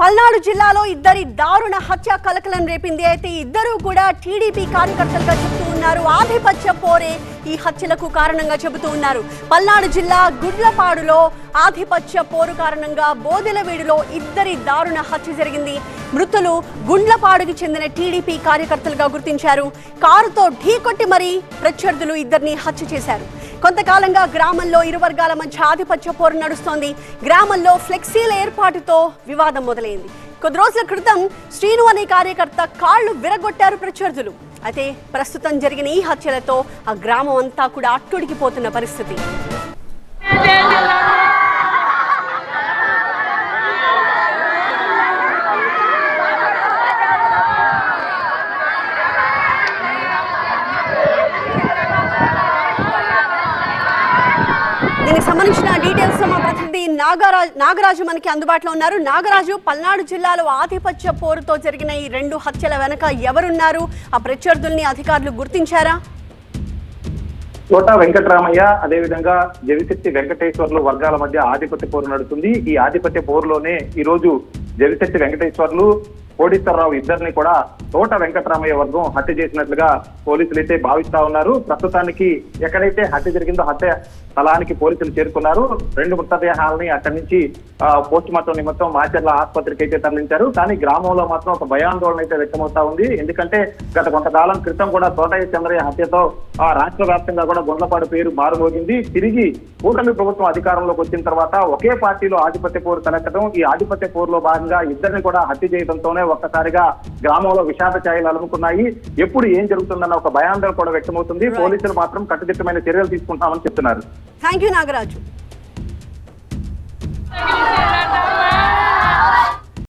పల్నాడు జిల్లాలో ఇద్దరి దారుణ హత్య కలకలం రేపింది. అయితే ఇద్దరు కూడా టీడీపీ కార్యకర్తలుగా చెబుతూ ఉన్నారు. ఆధిపత్య పోరే ఈ హత్యలకు కారణంగా చెబుతూ ఉన్నారు. పల్నాడు జిల్లా గుడ్లపాడులో ఆధిపత్య పోరు కారణంగా బోదెలవీడులో ఇద్దరి దారుణ హత్య జరిగింది. మృతులు గుండ్లపాడుకి చెందిన టీడీపీ కార్యకర్తలుగా గుర్తించారు. కారుతో ఢీకొట్టి మరీ ప్రత్యర్థులు ఇద్దరిని హత్య చేశారు. కొంతకాలంగా గ్రామంలో ఇరు వర్గాల మధ్య ఆధిపత్య పోరు నడుస్తోంది. గ్రామంలో ఫ్లెక్సీల ఏర్పాటుతో వివాదం మొదలైంది. కొద్ది రోజుల క్రితం శ్రీను అనే కార్యకర్త కాళ్లు విరగొట్టారు ప్రత్యర్థులు. అయితే ప్రస్తుతం జరిగిన ఈ హత్యలతో ఆ గ్రామం అంతా కూడా అట్టుడికిపోతున్న పరిస్థితి. దీనికి సంబంధించిన డీటెయిల్స్ మా ప్రతినిధి నాగరాజు మనకి అందుబాటులో ఉన్నారు. నాగరాజు, పల్నాడు జిల్లాలో ఆధిపత్య పోరుతో జరిగిన ఈ రెండు హత్యల వెనక ఎవరున్నారు? ఆ ప్రత్యర్థుల్ని అధికారులు గుర్తించారా? తోట వెంకటరామయ్య అదేవిధంగా జవిశెట్టి వెంకటేశ్వర్లు వర్గాల మధ్య ఆధిపత్య పోరు నడుస్తుంది. ఈ ఆధిపత్య పోరులోనే ఈ రోజు జవిశెట్టి వెంకటేశ్వర్లు, కోడీశ్వరరావు ఇద్దరిని కూడా తోట వెంకటరామయ్య వర్గం హత్య చేసినట్లుగా పోలీసులు అయితే భావిస్తా ఉన్నారు. ప్రస్తుతానికి ఎక్కడైతే హత్య జరిగిందో హత్య స్థలానికి పోలీసులు చేరుకున్నారు. రెండు మృతదేహాలని అక్కడి నుంచి పోస్ట్ మార్టం నిమిత్తం మాచర్ల ఆసుపత్రికి అయితే తరలించారు. కానీ గ్రామంలో మాత్రం ఒక భయాందోళన అయితే వ్యక్తమవుతా ఉంది. ఎందుకంటే గత కొంతకాలం క్రితం కూడా తోటయ్య చంద్రయ్య హత్యతో రాష్ట్ర వ్యాప్తంగా కూడా గుండ్లపాడు పేరు మారుమోగింది. తిరిగి కూటమి ప్రభుత్వం అధికారంలోకి వచ్చిన తర్వాత ఒకే పార్టీలో ఆధిపత్య పోరు తలెత్తడం, ఈ ఆధిపత్య పోరులో భాగంగా ఇద్దరిని కూడా హత్య చేయడంతోనే ఒక్కసారిగా గ్రామంలో విషాద ఛాయలు అలుముకున్నాయి. ఎప్పుడు ఏం జరుగుతుందన్న ఒక భయాందోళన కూడా వ్యక్తమవుతుంది. పోలీసులు మాత్రం కట్టుదిట్టమైన చర్యలు తీసుకుంటామని చెప్తున్నారు. Thank you Nagaraju.